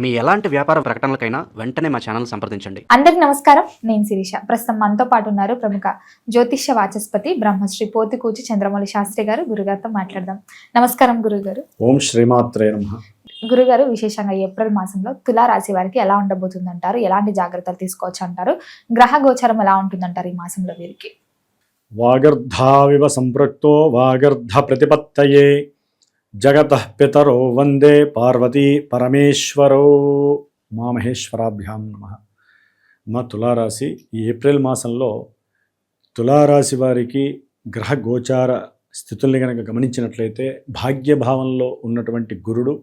మీ ఎలాంటి వ్యాపార ప్రకటనలకైనా వెంటనే మా ఛానల్ సంప్రదించండి. అందరికి నమస్కారం, నేను శిరీష. ప్రస్తుతం మనతో పాటు ఉన్నారు ప్రముఖ జ్యోతిష్య వాచస్పతి బ్రహ్మశ్రీ పోతికూచి చంద్రమౌళి శాస్త్రి గారు. గురుగారితో మాట్లాడదాం. నమస్కారం గురుగారు. ఓం శ్రీమాత్రే నమః. గురుగారు, విశేషంగా ఏప్రిల్ మాసంలో తులా రాశి వారికి ఎలా ఉండబోతుంది అంటారు? ఎలాంటి జాగ్రత్తలు తీసుకోవచ్చు అంటారు? గ్రహ గోచారం ఎలా ఉంటుందంటారు ఈ మాసంలో వీరికి? వాగర్ధావివ సంపృక్తో వాగర్ధ ప్రతిపత్తయే జగతః పితరో వందే పార్వతీ పరమేశ్వరో. మా మహేశ్వరాభ్యాం నమః. మా తులారాశి ఈ ఏప్రిల్ మాసంలో తులారాశి వారికి గ్రహ గోచార స్థితుల్ని కనుక గమనించినట్లయితే భాగ్యభావంలో ఉన్నటువంటి గురుడు,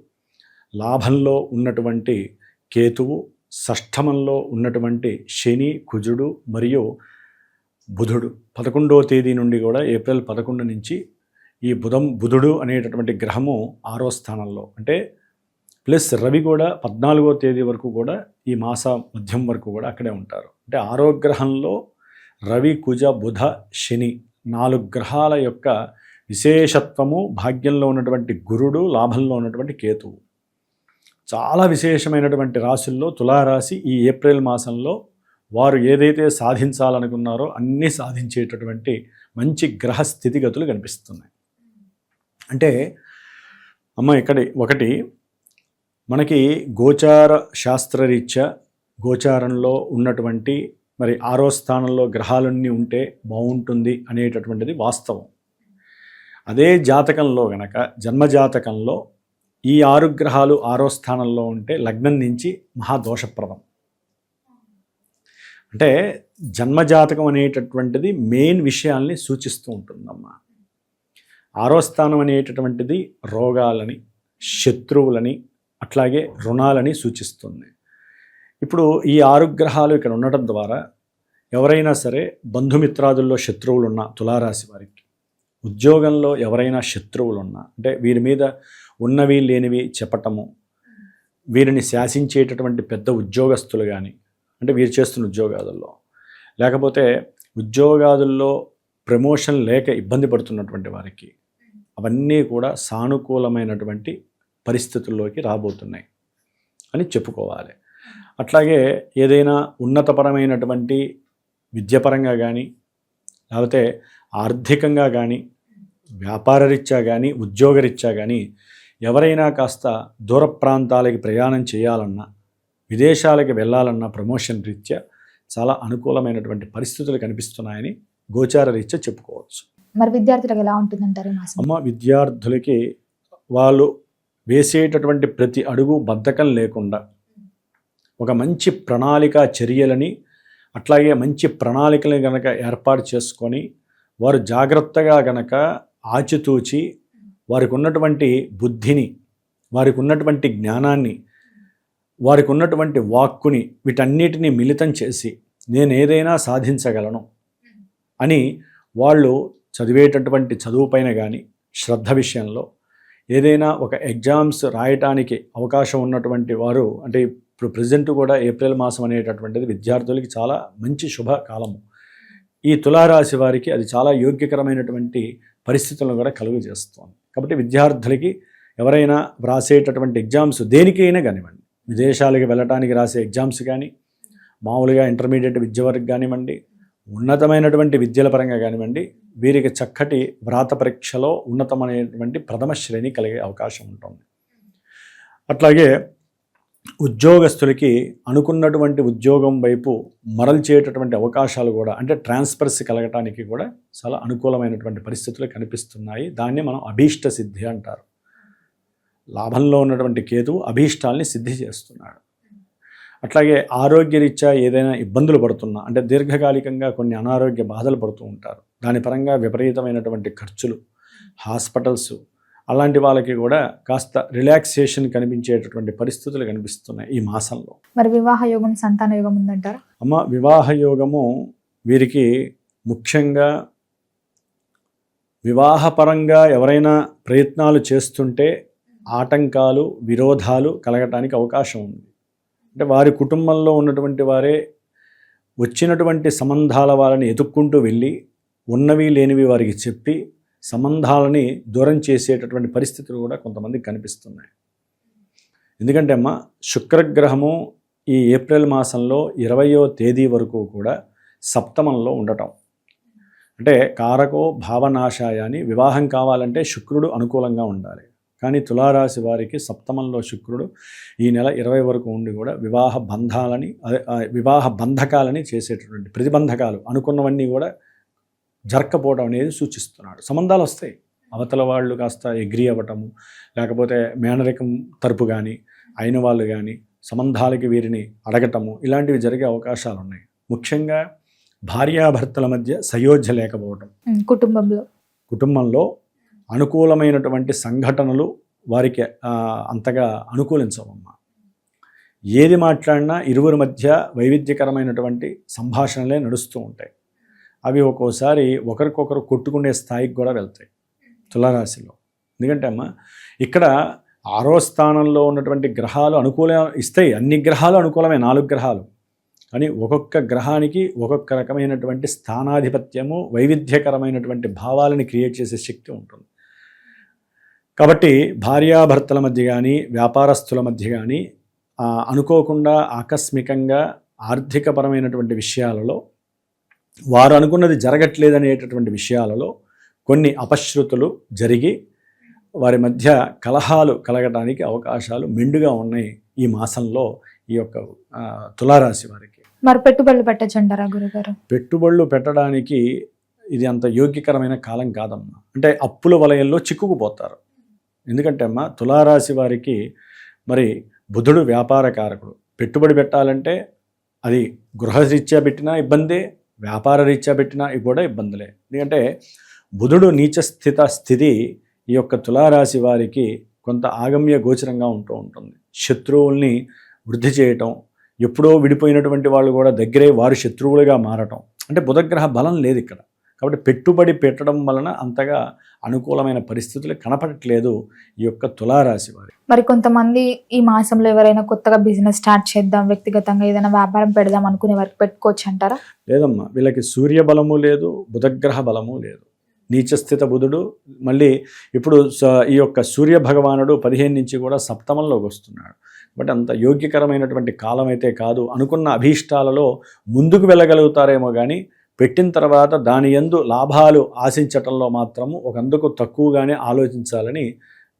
లాభంలో ఉన్నటువంటి కేతువు, షష్ఠమంలో ఉన్నటువంటి శని, కుజుడు మరియు బుధుడు 11వ తేదీ నుండి కూడా ఏప్రిల్ 11 నుంచి ఈ బుధుడు అనేటటువంటి గ్రహము 6వ స్థానంలో, అంటే ప్లస్ రవి కూడా 14వ తేదీ వరకు కూడా ఈ మాస మధ్యం వరకు కూడా అక్కడే ఉంటారు. అంటే 6వ గ్రహంలో రవి, కుజ, బుధ, శని 4 గ్రహాల యొక్క విశేషత్వము, భాగ్యంలో ఉన్నటువంటి గురుడు, లాభంలో ఉన్నటువంటి కేతువు. చాలా విశేషమైనటువంటి రాశుల్లో తులారాశి ఈ ఏప్రిల్ మాసంలో వారు ఏదైతే సాధించాలనుకున్నారో అన్నీ సాధించేటటువంటి మంచి గ్రహ స్థితిగతులు కనిపిస్తున్నాయి. అంటే ఒకటి మనకి గోచార శాస్త్రరీత్యా గోచారంలో ఉన్నటువంటి మరి 6వ స్థానంలో గ్రహాలన్నీ ఉంటే బాగుంటుంది అనేటటువంటిది వాస్తవం. అదే జాతకంలో గనక జన్మజాతకంలో ఈ 6 గ్రహాలు 6వ స్థానంలో ఉంటే లగ్నం నుంచి మహాదోషప్రదం. అంటే జన్మజాతకం అనేటటువంటిది మెయిన్ విషయాల్ని సూచిస్తూ ఉంటుందమ్మా. 6వ స్థానం అనేటటువంటిది రోగాలని, శత్రువులని, అట్లాగే రుణాలని సూచిస్తుంది. ఇప్పుడు ఈ 6 గ్రహాలు ఇక్కడ ఉండటం ద్వారా ఎవరైనా సరే బంధుమిత్రాదుల్లో శత్రువులు ఉన్న తులారాశి వారికి, ఉద్యోగంలో ఎవరైనా శత్రువులు ఉన్నా, అంటే వీరి మీద ఉన్నవి లేనివి చెప్పటము, వీరిని శాసించేటటువంటి పెద్ద ఉద్యోగస్తులు కానీ, అంటే వీరు చేస్తున్న ఉద్యోగాదుల్లో, లేకపోతే ఉద్యోగాదుల్లో ప్రమోషన్ లేక ఇబ్బంది పడుతున్నటువంటి వారికి, అవన్నీ కూడా సానుకూలమైనటువంటి పరిస్థితుల్లోకి రాబోతున్నాయి అని చెప్పుకోవాలి. అట్లాగే ఏదైనా ఉన్నతపరమైనటువంటి విద్యాపరంగా కానీ, లేకపోతే ఆర్థికంగా కానీ, వ్యాపారరీత్యా కానీ, ఉద్యోగరీత్యా కానీ ఎవరైనా కాస్త దూర ప్రాంతాలకి ప్రయాణం చేయాలన్నా, విదేశాలకి వెళ్ళాలన్నా ప్రమోషన్ రీత్యా చాలా అనుకూలమైనటువంటి పరిస్థితులు కనిపిస్తున్నాయని గోచార రీత్యా చెప్పుకోవచ్చు. మరి విద్యార్థులకు ఎలా ఉంటుందంటారు? విద్యార్థులకి వాళ్ళు వేసేటటువంటి ప్రతి అడుగు బద్ధకం లేకుండా ఒక మంచి ప్రణాళిక చర్యలని, అట్లాగే మంచి ప్రణాళికలను గనక ఏర్పాటు చేసుకొని వారు జాగ్రత్తగా గనక ఆచితూచి వారికి ఉన్నటువంటి బుద్ధిని, వారికి ఉన్నటువంటి జ్ఞానాన్ని, వారికి ఉన్నటువంటి వాక్కుని, వీటన్నిటిని మిళితం చేసి నేను ఏదైనా సాధించగలను అని వాళ్ళు చదివేటటువంటి చదువు పైన కానీ, శ్రద్ధ విషయంలో ఏదైనా ఒక ఎగ్జామ్స్ రాయటానికి అవకాశం ఉన్నటువంటి వారు, అంటే ఇప్పుడు ప్రజెంట్ కూడా ఏప్రిల్ మాసం అనేటటువంటిది విద్యార్థులకి చాలా మంచి శుభకాలము. ఈ తులారాశి వారికి అది చాలా యోగ్యకరమైనటువంటి పరిస్థితులను కూడా కలుగు చేస్తుంది. కాబట్టి విద్యార్థులకి ఎవరైనా వ్రాసేటటువంటి ఎగ్జామ్స్ దేనికైనా కానివ్వండి, విదేశాలకి వెళ్ళటానికి రాసే ఎగ్జామ్స్ కానీ, మామూలుగా ఇంటర్మీడియట్ విద్య వరకు కానివ్వండి, ఉన్నతమైనటువంటి విద్యల పరంగా కానివ్వండి, వీరికి చక్కటి వ్రాత పరీక్షలో ఉన్నతమైనటువంటి ప్రథమ శ్రేణి కలిగే అవకాశం ఉంటుంది. అట్లాగే ఉద్యోగస్తులకి అనుకున్నటువంటి ఉద్యోగం వైపు మరల్చేటటువంటి అవకాశాలు కూడా, అంటే ట్రాన్స్ఫర్స్ కలగటానికి కూడా చాలా అనుకూలమైనటువంటి పరిస్థితులు కనిపిస్తున్నాయి. దాన్ని మనం అభీష్ట సిద్ధి అంటారు. లాభంలో ఉన్నటువంటి కేతువు అభీష్టాల్ని సిద్ధి చేస్తున్నాడు. అట్లాగే ఆరోగ్యరీత్యా ఏదైనా ఇబ్బందులు పడుతున్నా, అంటే దీర్ఘకాలికంగా కొన్ని అనారోగ్య బాధలు పడుతూ ఉంటారు, దాని పరంగా విపరీతమైనటువంటి ఖర్చులు, హాస్పిటల్స్, అలాంటి వాళ్ళకి కూడా కాస్త రిలాక్సేషన్ కనిపించేటటువంటి పరిస్థితులు కనిపిస్తున్నాయి ఈ మాసంలో. మరి వివాహ యోగం, సంతాన యోగం ఉందంటారా? వివాహ యోగము వీరికి ముఖ్యంగా వివాహపరంగా ఎవరైనా ప్రయత్నాలు చేస్తుంటే ఆటంకాలు, విరోధాలు కలగటానికి అవకాశం ఉంది. అంటే వారి కుటుంబంలో ఉన్నటువంటి వారే వచ్చినటువంటి సంబంధాల వారిని ఎదుక్కుంటూ వెళ్ళి ఉన్నవి లేనివి వారికి చెప్పి సంబంధాలని దూరం చేసేటటువంటి పరిస్థితులు కూడా కొంతమందికి కనిపిస్తున్నాయి. ఎందుకంటే అమ్మ శుక్రగ్రహము ఈ ఏప్రిల్ మాసంలో 20వ తేదీ వరకు కూడా సప్తమంలో ఉండటం, అంటే కారకో భావనాశాయ అని, వివాహం కావాలంటే శుక్రుడు అనుకూలంగా ఉండాలి. కానీ తులారాశి వారికి సప్తమంలో శుక్రుడు ఈ నెల 20 వరకు ఉండి కూడా వివాహ బంధకాలని చేసేటటువంటి ప్రతిబంధకాలు అనుకున్నవన్నీ కూడా జరగకపోవడం అనేది సూచిస్తున్నాడు. సంబంధాలు వస్తాయి, అవతల వాళ్ళు కాస్త ఎగ్రీ అవ్వటము, లేకపోతే మేనరికం తరపు కానీ అయిన వాళ్ళు కానీ సంబంధాలకి వీరిని అడగటము, ఇలాంటివి జరిగే అవకాశాలు ఉన్నాయి. ముఖ్యంగా భార్యాభర్తల మధ్య సయోధ్య లేకపోవటం, కుటుంబంలో అనుకూలమైనటువంటి సంఘటనలు వారికి అంతగా అనుకూలించవమ్మా. ఏది మాట్లాడినా ఇరువురి మధ్య వైవిధ్యకరమైనటువంటి సంభాషణలే నడుస్తూ ఉంటాయి. అవి ఒక్కోసారి ఒకరికొకరు కొట్టుకునే స్థాయికి కూడా వెళ్తాయి తులారాశిలో. ఎందుకంటే అమ్మ ఇక్కడ 6వ స్థానంలో ఉన్నటువంటి గ్రహాలు అనుకూలం ఇస్తాయి. అన్ని గ్రహాలు అనుకూలమే, 4 గ్రహాలు. కానీ ఒక్కొక్క గ్రహానికి ఒక్కొక్క రకమైనటువంటి స్థానాధిపత్యము, వైవిధ్యకరమైనటువంటి భావాలని క్రియేట్ చేసే శక్తి ఉంటుంది. కాబట్టి భార్యాభర్తల మధ్య కానీ వ్యాపారస్తుల మధ్య కానీ అనుకోకుండా ఆకస్మికంగా ఆర్థికపరమైనటువంటి విషయాలలో, వారు అనుకున్నది జరగట్లేదనేటటువంటి విషయాలలో కొన్ని అపశృతులు జరిగి వారి మధ్య కలహాలు కలగడానికి అవకాశాలు మెండుగా ఉన్నాయి ఈ మాసంలో ఈ యొక్క తులారాశి వారికి. మరి పెట్టుబడులు పెట్టచ్చంటారా గురుగారు? పెట్టుబడులు పెట్టడానికి ఇది అంత యోగ్యకరమైన కాలం కాదమ్మా. అంటే అప్పుల వలయంలో చిక్కుకుపోతారు. ఎందుకంటే అమ్మ తులారాశి వారికి మరి బుధుడు వ్యాపార కారకుడు. పెట్టుబడి పెట్టాలంటే అది గృహరీత్యా పెట్టినా ఇబ్బందే, వ్యాపార రీత్యా పెట్టినా కూడా ఇబ్బందులే. ఎందుకంటే బుధుడు స్థితి ఈ యొక్క తులారాశి వారికి కొంత ఆగమ్య గోచరంగా ఉంటూ ఉంటుంది. శత్రువుల్ని వృద్ధి చేయటం, ఎప్పుడో విడిపోయినటువంటి వాళ్ళు కూడా దగ్గరే వారు శత్రువులుగా మారటం, అంటే బుధగ్రహ బలం లేదు ఇక్కడ. కాబట్టి పెట్టుబడి పెట్టడం వలన అంతగా అనుకూలమైన పరిస్థితులు కనపడట్లేదు ఈ యొక్క తులారాశి వారి. మరి కొంతమంది ఈ మాసంలో ఎవరైనా కొత్తగా బిజినెస్ స్టార్ట్ చేద్దాం, వ్యక్తిగతంగా ఏదైనా వ్యాపారం పెడదాం అనుకునే వారికి పెట్టుకోవచ్చు అంటారా? లేదమ్మా, వీళ్ళకి సూర్య బలము లేదు, బుధగ్రహ బలము లేదు. నీచస్థిత బుధుడు మళ్ళీ ఇప్పుడు ఈ యొక్క సూర్య భగవానుడు 15 నుంచి కూడా సప్తమంలోకి వస్తున్నాడు. బట్ అంత యోగ్యకరమైనటువంటి కాలం అయితే కాదు. అనుకున్న అభీష్టాలలో ముందుకు వెళ్ళగలుగుతారేమో కానీ పెట్టిన తర్వాత దాని యందు లాభాలు ఆశించటంలో మాత్రము ఒకందుకు తక్కువగానే ఆలోచించాలని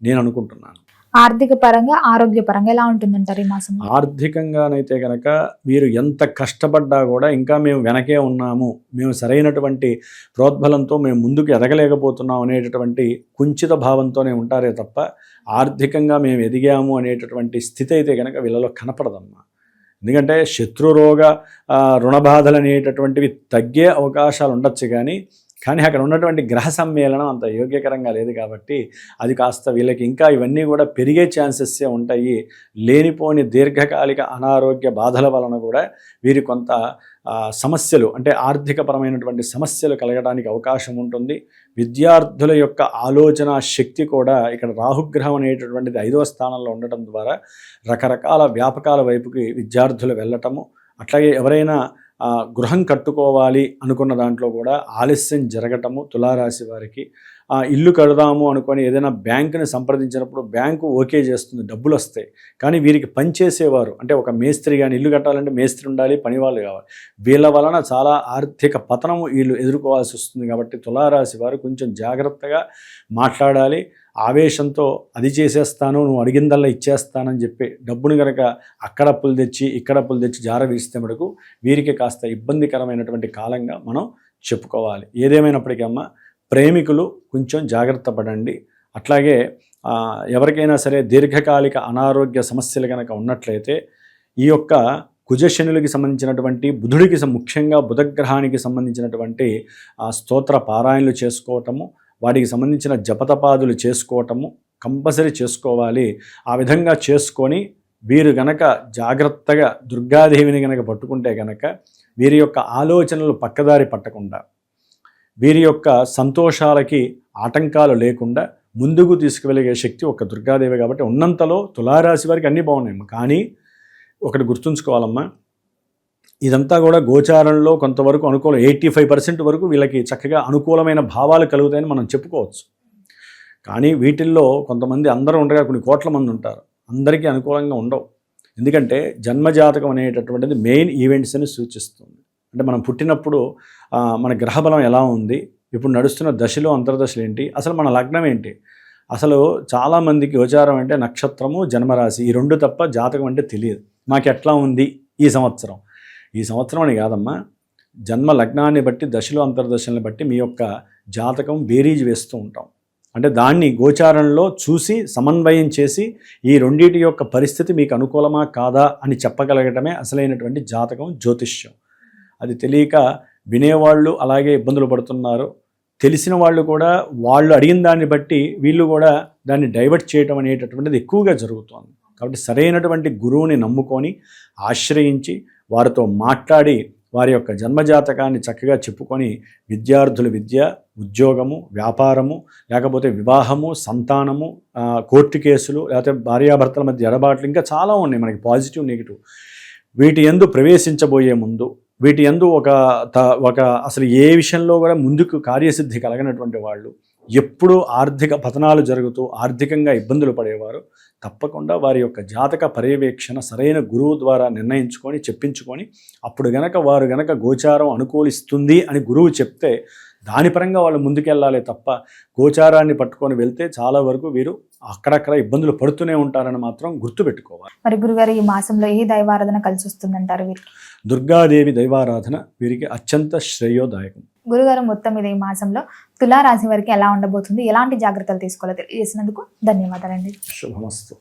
నేను అనుకుంటున్నాను. ఆర్థిక పరంగా, ఆరోగ్యపరంగా ఎలా ఉంటుందంటారు ఈ మాసం? ఆర్థికంగానైతే కనుక వీరు ఎంత కష్టపడ్డా కూడా ఇంకా మేము వెనకే ఉన్నాము, మేము సరైనటువంటి ప్రోద్బలంతో మేము ముందుకు ఎదగలేకపోతున్నాం అనేటటువంటి కుంచిత భావంతోనే ఉంటారే తప్ప ఆర్థికంగా మేము ఎదిగాము అనేటటువంటి స్థితి అయితే కనుక వీళ్ళలో కనపడదమ్మా. ఎందుకంటే శత్రురోగ రుణబాధలు అనేటటువంటివి తగ్గే అవకాశాలు ఉండొచ్చు, కానీ అక్కడ ఉన్నటువంటి గ్రహ సమ్మేళనం అంత యోగ్యకరంగా లేదు. కాబట్టి అది కాస్త వీళ్ళకి ఇంకా ఇవన్నీ కూడా పెరిగే ఛాన్సెస్సే ఉంటాయి. లేనిపోని దీర్ఘకాలిక అనారోగ్య బాధల వలన కూడా వీరి కొంత సమస్యలు, అంటే ఆర్థికపరమైనటువంటి సమస్యలు కలగడానికి అవకాశం ఉంటుంది. విద్యార్థుల యొక్క ఆలోచన శక్తి కూడా ఇక్కడ రాహుగ్రహం అనేటటువంటిది 5వ స్థానంలో ఉండటం ద్వారా రకరకాల వ్యాపకాల వైపుకి విద్యార్థులు వెళ్ళటము, అట్లాగే ఎవరైనా గృహం కట్టుకోవాలి అనుకున్న దాంట్లో కూడా ఆలస్యం జరగటము తులారాశి వారికి. ఇల్లు కడదాము అనుకొని ఏదైనా బ్యాంకుని సంప్రదించినప్పుడు బ్యాంకు ఓకే చేస్తుంది, డబ్బులు వస్తాయి. కానీ వీరికి పనిచేసేవారు, అంటే ఒక మేస్త్రి కానీ, ఇల్లు కట్టాలంటే మేస్త్రి ఉండాలి, పనివాళ్ళు కావాలి. వీళ్ళ వలన చాలా ఆర్థిక పతనము వీళ్ళు ఎదుర్కోవాల్సి వస్తుంది. కాబట్టి తులారాశి వారు కొంచెం జాగ్రత్తగా మాట్లాడాలి. ఆవేశంతో అది చేసేస్తాను, నువ్వు అడిగిందల్లా ఇచ్చేస్తానని చెప్పి డబ్బుని కనుక అక్కడ అప్పులు తెచ్చి ఇక్కడ అప్పులు తెచ్చి జారవిస్తే మటుకు వీరికి కాస్త ఇబ్బందికరమైనటువంటి కాలంగా మనం చెప్పుకోవాలి. ఏదేమైనప్పటికీ అమ్మ, ప్రేమికులు కొంచెం జాగ్రత్త పడండి. అట్లాగే ఎవరికైనా సరే దీర్ఘకాలిక అనారోగ్య సమస్యలు కనుక ఉన్నట్లయితే ఈ యొక్క కుజశనులకి సంబంధించినటువంటి బుధుడికి ముఖ్యంగా బుధగ్రహానికి సంబంధించినటువంటి స్తోత్ర పారాయణలు చేసుకోవటము, వాటికి సంబంధించిన జపతపాదులు చేసుకోవటము కంపల్సరీ చేసుకోవాలి. ఆ విధంగా చేసుకొని వీరు గనక జాగ్రత్తగా దుర్గాదేవిని గనక పట్టుకుంటే గనక వీరి యొక్క ఆలోచనలు పక్కదారి పట్టకుండా, వీరి యొక్క సంతోషాలకి ఆటంకాలు లేకుండా ముందుకు తీసుకువెళ్ళగే శక్తి ఒక దుర్గాదేవి. కాబట్టి ఉన్నంతలో తులారాశి వారికి అన్నీ బాగున్నాయమ్మా. కానీ ఒకటి గుర్తుంచుకోవాలమ్మా, ఇదంతా కూడా గోచారంలో కొంతవరకు అనుకూలం, 85% వరకు వీళ్ళకి చక్కగా అనుకూలమైన భావాలు కలుగుతాయని మనం చెప్పుకోవచ్చు. కానీ వీటిల్లో కొంతమంది అందరూ ఉండగా కొన్ని కోట్ల మంది ఉంటారు. అందరికీ అనుకూలంగా ఉండవు. ఎందుకంటే జన్మజాతకం అనేటటువంటిది మెయిన్ ఈవెంట్స్ని సూచిస్తుంది. అంటే మనం పుట్టినప్పుడు మన గ్రహబలం ఎలా ఉంది, ఇప్పుడు నడుస్తున్న దశలు అంతర్దశలు ఏంటి, అసలు మన లగ్నం ఏంటి. అసలు చాలామందికి గోచారం అంటే నక్షత్రము జన్మరాశి ఈ రెండు తప్ప జాతకం అంటే తెలియదు. మాకు ఎట్లా ఉంది ఈ సంవత్సరం అని కాదమ్మా, జన్మ లగ్నాన్ని బట్టి దశలు అంతర్దశల్ని బట్టి మీ యొక్క జాతకం బేరీజ్ వేస్తూ ఉంటాం. అంటే దాన్ని గోచారంలో చూసి సమన్వయం చేసి ఈ రెండింటి యొక్క పరిస్థితి మీకు అనుకూలమా కాదా అని చెప్పగలగటమే అసలైనటువంటి జాతకం, జ్యోతిష్యం. అది తెలియక వినేవాళ్ళు అలాగే ఇబ్బందులు పడుతున్నారు. తెలిసిన వాళ్ళు కూడా వాళ్ళు అడిగిన దాన్ని బట్టి వీళ్ళు కూడా దాన్ని డైవర్ట్ చేయడం అనేటటువంటిది ఎక్కువగా జరుగుతోంది. కాబట్టి సరైనటువంటి గురువుని నమ్ముకొని ఆశ్రయించి వారితో మాట్లాడి వారి యొక్క జన్మజాతకాన్ని చక్కగా చెప్పుకొని విద్యార్థుల విద్య, ఉద్యోగము, వ్యాపారము, లేకపోతే వివాహము, సంతానము, కోర్టు కేసులు, లేకపోతే భార్యాభర్తల మధ్య ఎడబాట్లు, ఇంకా చాలా ఉన్నాయి మనకి పాజిటివ్ నెగిటివ్. వీటి యందు ప్రవేశించబోయే ముందు వీటి యందు ఒక అసలు ఏ విషయంలో కూడా ముందుకు కార్యసిద్ధి కలగనటువంటి వాళ్ళు, ఎప్పుడూ ఆర్థిక పతనాలు జరుగుతూ ఆర్థికంగా ఇబ్బందులు పడేవారు తప్పకుండా వారి యొక్క జాతక పర్యవేక్షణ సరైన గురువు ద్వారా నిర్ణయించుకొని చెప్పించుకొని అప్పుడు వారు గనక గోచారం అనుకూలిస్తుంది అని గురువు చెప్తే దాని పరంగా వాళ్ళు ముందుకెళ్ళాలి తప్ప గోచారాన్ని పట్టుకొని వెళ్తే చాలా వరకు వీరు అక్కడక్కడ ఇబ్బందులు పడుతూనే ఉంటారని మాత్రం గుర్తుపెట్టుకోవాలి. మరి గురుగారు ఈ మాసంలో ఏ దైవారాధన కలిసి వస్తుందంటారు వీరికి? దుర్గాదేవి దైవారాధన వీరికి అత్యంత శ్రేయోదాయకం. గురుగారు మొత్తం మీద ఈ మాసంలో తులారాశి వారికి ఎలా ఉండబోతుంది, ఎలాంటి జాగ్రత్తలు తీసుకోవాలో తెలియజేసినందుకు ధన్యవాదాలండి. శుభమస్తు.